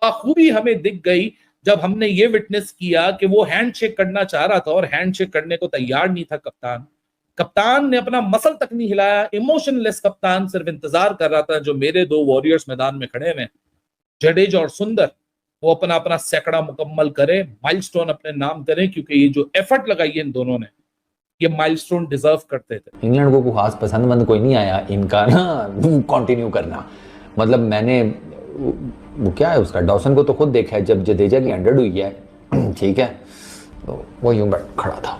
बखूबी हमें दिख गई जब हमने ये विटनेस किया कि वो हैंडशेक करना चाह रहा था और हैंडशेक करने को तैयार नहीं था कप्तान। कप्तान ने अपना मसल तक नहीं हिलाया, इमोशनलेस कप्तान सिर्फ इंतजार कर रहा था जो मेरे दो वॉरियर्स मैदान में खड़े हुए, जडेजा और सुंदर, वो अपना अपना सैकड़ा मुकम्मल करे, माइलस्टोन अपने नाम करें, क्योंकि ये जो एफर्ट लगाई है इन दोनों ने, ये माइलस्टोन डिजर्व करते थे। इंग्लैंड को खास पसंद कोई नहीं आया इनका ना कंटिन्यू करना। मतलब मैंने वो क्या है उसका डॉसन को तो खुद देखा है जब जडेजा की 100 हुई है ठीक है, तो वो यूं बैठ खड़ा था।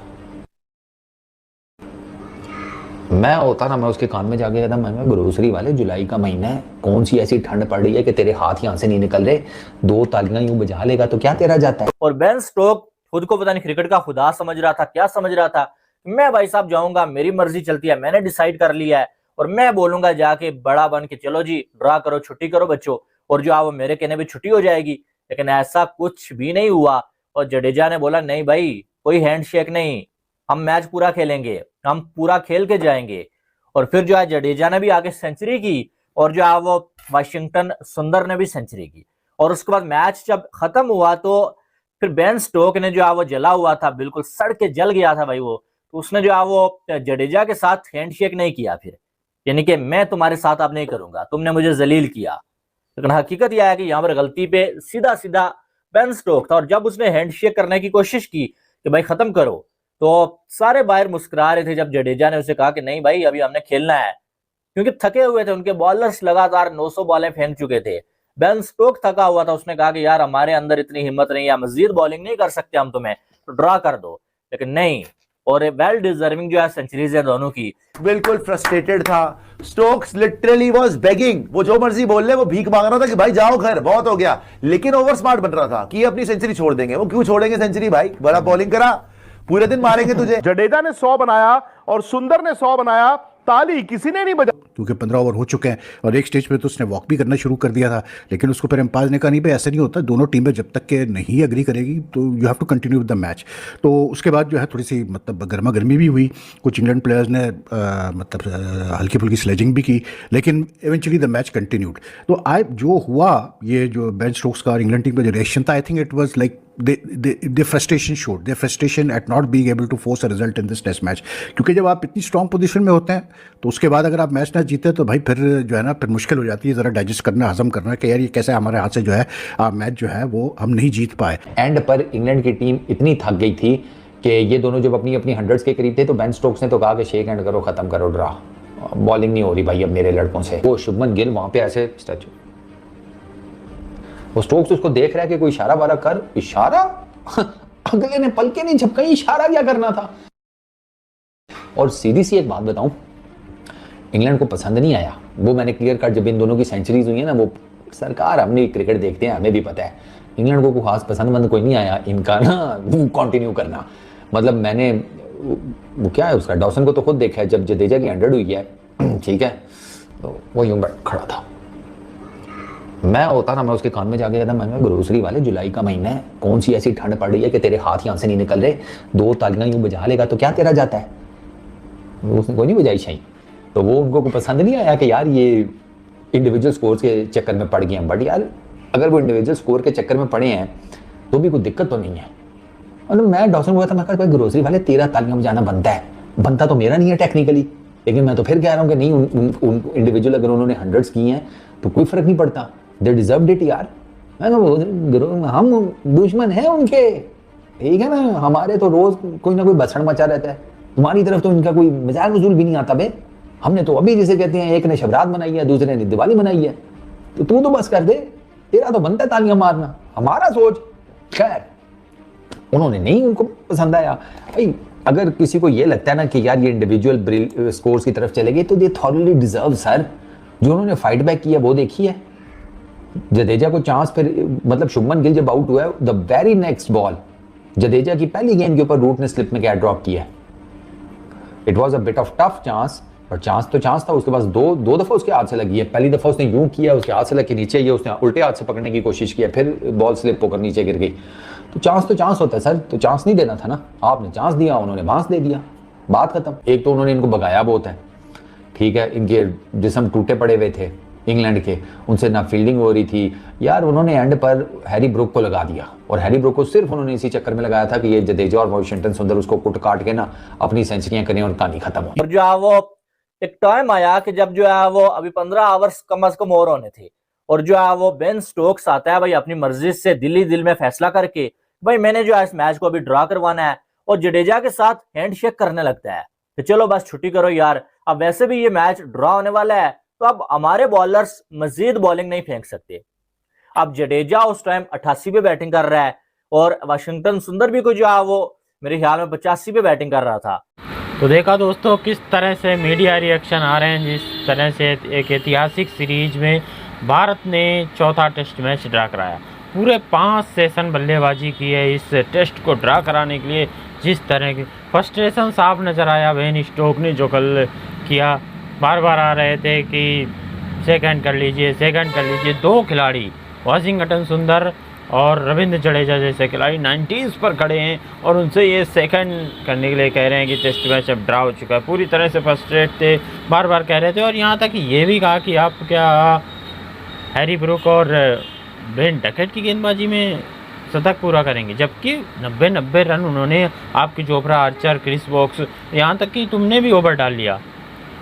मैं होता ना, मैं उसके कान में जाके कहता मैं ग्रोसरी वाले, जुलाई का महीना है, कौन सी ऐसी ठंड पड़ रही है कि तेरे हाथ यहाँ से नहीं निकल रहे, 2 तालियां यूं बजा लेगा तो क्या तेरा जाता है। और बेन स्टोक खुद को पता नहीं क्रिकेट का खुदा समझ रहा था, क्या समझ रहा था। मैं भाई साहब जाऊंगा, मेरी मर्जी चलती है, मैंने डिसाइड कर लिया है और मैं बोलूंगा जाके बड़ा बन के, चलो जी ड्रा करो, छुट्टी करो बच्चों, और जो वो मेरे कहने पे छुट्टी हो जाएगी। लेकिन ऐसा कुछ भी नहीं हुआ और जडेजा ने बोला नहीं भाई कोई हैंडशेक नहीं, हम मैच पूरा खेलेंगे, हम पूरा खेल के जाएंगे। और फिर जो है जडेजा ने भी आगे सेंचुरी की और जो है वो वाशिंगटन सुंदर ने भी सेंचुरी की। और उसके बाद मैच जब खत्म हुआ तो फिर बेन स्टोक ने जो है वो जला हुआ था, बिल्कुल सड़ के जल गया था भाई वो, तो उसने जो है वो जडेजा के साथ हैंडशेक नहीं किया फिर, यानी कि मैं तुम्हारे साथ अब नहीं करूंगा, तुमने मुझे जलील किया। लेकिन हकीकत यह है कि यहाँ पर गलती पे सीधा सीधा बेन स्टोक था। और जब उसने हैंडशेक करने की कोशिश की कि भाई खत्म करो, तो सारे बाहर मुस्कुरा रहे थे जब जडेजा ने उसे कहा कि नहीं भाई अभी हमने खेलना है, क्योंकि थके हुए थे, उनके बॉलर्स लगातार 900 बॉलें फेंक चुके थे। बेन स्टोक थका हुआ था, उसने कहा कि यार हमारे अंदर इतनी हिम्मत नहीं है, मजीद बॉलिंग नहीं कर सकते हम तुम्हें, तो ड्रा कर दो। लेकिन नहीं, और वेल डिजर्विंग जो है सेंचुरीज है दोनों की। बिल्कुल फ्रस्ट्रेटेड था स्टोक्स, लिटरली वाज बेगिंग, वो जो मर्जी बोल ले, वो भीख मांग रहा था कि भाई जाओ घर, बहुत हो गया। लेकिन ओवर स्मार्ट बन रहा था कि अपनी सेंचुरी छोड़ देंगे। वो क्यों छोड़ेंगे सेंचुरी भाई, बड़ा बॉलिंग करा, पूरे दिन मारेंगे तुझे। जडेजा ने 100 बनाया और सुंदर ने 100 बनाया, ताली किसी ने नहीं बजा, क्योंकि 15 ओवर हो चुके हैं और एक स्टेज पे तो उसने वॉक भी करना शुरू कर दिया था। लेकिन उसको फिर एम्पायर ने कहा नहीं भाई ऐसा नहीं होता, दोनों टीमें जब तक के नहीं एग्री करेगी तो you have to continue with the match. तो उसके बाद जो है थोड़ी सी मतलब गर्मा गर्मी भी हुई, कुछ इंग्लैंड प्लेयर्स ने मतलब हल्की फुल्की स्लेजिंग भी की, लेकिन इवेंचुअली द मैच कंटिन्यूड। तो जो हुआ, ये जो बेन स्टोक्स का इंग्लैंड टीम का जो रिएक्शन था, I think it was like the frustration showed, their frustration at not being able to force a result in this test match। क्योंकि जब आप इतनी स्ट्रॉन्ग पोजीशन में होते हैं तो उसके बाद अगर आप मैच ना जीते तो भाई फिर जो है ना फिर मुश्किल हो जाती है ज़रा डाइजेस्ट करना, हजम करना कि यार ये कैसे हमारे हाथ से जो है मैच जो है वो हम नहीं जीत पाए। एंड पर इंग्लैंड की टीम इतनी थक गई थी कि ये दोनों जब अपनी अपनी 100s के करीब थे तो बेन स्टोक्स ने तो कहा कि शेक हैंड करो, खत्म करो ड्रा, बॉलिंग नहीं हो रही भाई अब मेरे लड़कों से। वो शुभमन गिल वहां पे ऐसे स्टैचू, वो स्टोक्स उसको देख रहा है कि कोई इशारा वारा कर, इशारा अगले ने पलके नहीं झपकाई, इशारा क्या करना था। और सीधी सी एक बात बताऊं, इंग्लैंड को पसंद नहीं आया वो, मैंने क्लियर कट, जब इन दोनों की सेंचुरीज हुई है ना, वो सरकार हमने क्रिकेट देखते हैं, हमें भी पता है इंग्लैंड को खास पसंद कोई नहीं आया इनका ना कंटिन्यू करना। मतलब मैंने वो क्या है उसका डॉसन को तो खुद देखा है जब जडेजा की 100 हुई है ठीक है, तो वो यूं बैठ खड़ा था। मैं होता ना, मैं उसके कान में जाके कहता मैं ग्रोसरी वाले, जुलाई का महीना है, कौन सी ऐसी ठंड पड़ रही है कि तेरे हाथ यहाँ से नहीं निकल रहे, 2 तालियां यूं बजा लेगा तो क्या तेरा जाता है। उसने कोई नहीं बजाई शाही, तो वो उनको पसंद नहीं आया कि यार ये इंडिविजुअल स्कोर के चक्कर में पड़ गए हैं। बट यार अगर वो इंडिविजुअल स्कोर के चक्कर में पड़े हैं तो भी कोई दिक्कत तो नहीं है। मतलब मैं डॉसन को कहता, मैं कहता ग्रोसरी वाले 13 तालियां बजाना बनता है, बनता तो मेरा नहीं है टेक्निकली, लेकिन मैं तो फिर कह रहा हूँ कि नहीं, उन इंडिविजुअल अगर उन्होंने 100s की हैं तो कोई फर्क नहीं पड़ता, दे डिजर्व्ड इट यार। हम दुश्मन हैं उनके, ठीक है ना, हमारे तो रोज कोई ना कोई बसड़ मचा रहता है, तुम्हारी तरफ तो इनका कोई मजाक मजूल भी नहीं आता बे। हमने तो अभी जिसे कहते हैं एक ने शबरात बनाई है, दूसरे ने दिवाली बनाई है, तो तू तो बस कर दे, तेरा तो बनता है तालियां मारना, हमारा सोच। खैर उन्होंने नहीं, उनको पसंद आया भाई। अगर किसी को ये लगता है ना कि यार ये इंडिविजुअल स्कोर्स की तरफ चलेगी तो दे थॉरली डिजर्व सर, जो उन्होंने फाइट बैक किया वो देखिए। जडेजा को चांस, फिर मतलब शुभमन गिल जब आउट हुआ है, the very next ball Jadeja की पहली गेंद के ऊपर रूट ने स्लिप में क्या ड्रॉप किया। It was a bit of tough chance, पर चांस तो चांस था। उसके पास दो दफा उसके हाथ से लगी है, पहली दफा उसने यूं किया, उसके हाथ से लग के नीचे, ये उसने उल्टे हाथ से पकड़ने की कोशिश की, फिर बॉल स्लिप होकर नीचे गिर गई। तो चांस होता है सर, तो चांस नहीं देना था ना, आपने चांस दिया, उन्होंने बांस दे दिया, बात खत्म। एक तो उन्होंने इनको भगाया बहुत है, ठीक है, इनके जिस्म टूटे पड़े हुए थे, इंग्लैंड के, उनसे ना फील्डिंग हो रही थी यार। उन्होंने एंड पर हैरी ब्रूक को लगा दिया, और हैरी ब्रूक को सिर्फ उन्होंने इसी चक्कर में लगाया था कि ये जडेजा और वॉशिंगटन सुंदर उसको कुट काट के ना अपनी सेंचुरियां करें और कहानी खत्म हो। और जो है वो एक टाइम आया कि जब जो है वो अभी 15 आवर्स कम अज कम और होने थे, और जो है वो बेन स्टोक्स आता है भाई अपनी मर्जी से दिल में फैसला करके भाई मैंने जो है इस मैच को अभी ड्रा करवाना है, और जडेजा के साथ हैंडशेक करने लगता है कि चलो बस छुट्टी करो यार, अब वैसे भी ये मैच ड्रा होने वाला है, तो अब हमारे बॉलर्स मजीद बॉलिंग नहीं फेंक सकते। अब जडेजा उस टाइम 88 पे बैटिंग कर रहा है, और वाशिंगटन सुंदर भी को जो है वो मेरे ख्याल में 85 पे बैटिंग कर रहा था। तो देखा दोस्तों किस तरह से मीडिया रिएक्शन आ रहे हैं, जिस तरह से एक ऐतिहासिक सीरीज में भारत ने चौथा टेस्ट मैच ड्रा कराया। पूरे 5 सेशन बल्लेबाजी की है इस टेस्ट को ड्रा कराने के लिए। जिस तरह की फ्रस्ट्रेशन साफ नज़र आया बेन स्टोक ने जो कल किया, बार बार आ रहे थे कि सेकंड कर लीजिए, सेकंड कर लीजिए। 2 खिलाड़ी वाशिंगटन सुंदर और रविंद्र जडेजा जैसे खिलाड़ी 90s पर खड़े हैं, और उनसे ये सेकंड करने के लिए कह रहे हैं कि टेस्ट मैच अब ड्रा हो चुका है। पूरी तरह से फ्रस्ट्रेट थे, बार बार कह रहे थे, और यहाँ तक ये भी कहा कि आप क्या हैरी ब्रूक और बेन डकेट की गेंदबाजी में शतक पूरा करेंगे, जबकि 90 रन उन्होंने आपकी चोपड़ा, आर्चर, क्रिस वोक्स, यहाँ तक कि तुमने भी ओवर डाल लिया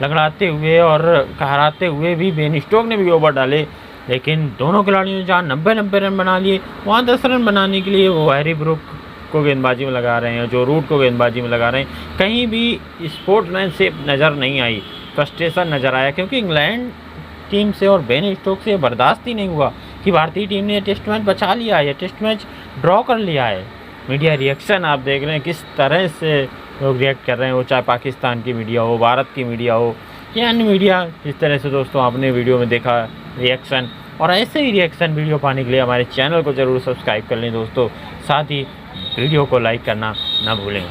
लगड़ाते हुए, और हराते हुए भी बेन स्टोक ने भी ओवर डाले। लेकिन दोनों खिलाड़ियों ने जहाँ 90 रन बना लिए, वहाँ 10 रन बनाने के लिए वो हैरी ब्रूक को गेंदबाजी में लगा रहे हैं, जो रूट को गेंदबाजी में लगा रहे हैं। कहीं भी स्पोर्ट्समैनशिप नज़र नहीं आई, फ्रस्ट्रेशन नज़र आया, क्योंकि इंग्लैंड टीम से और बेन स्टोक से बर्दाश्त ही नहीं हुआ कि भारतीय टीम ने टेस्ट मैच बचा लिया है, टेस्ट मैच ड्रॉ कर लिया है। मीडिया रिएक्शन आप देख रहे हैं किस तरह से लोग रिएक्ट कर रहे हैं, वो चाहे पाकिस्तान की मीडिया हो, भारत की मीडिया हो या अन्य मीडिया। जिस तरह से दोस्तों आपने वीडियो में देखा रिएक्शन, और ऐसे ही रिएक्शन वीडियो पाने के लिए हमारे चैनल को ज़रूर सब्सक्राइब कर लें दोस्तों, साथ ही वीडियो को लाइक करना ना भूलें।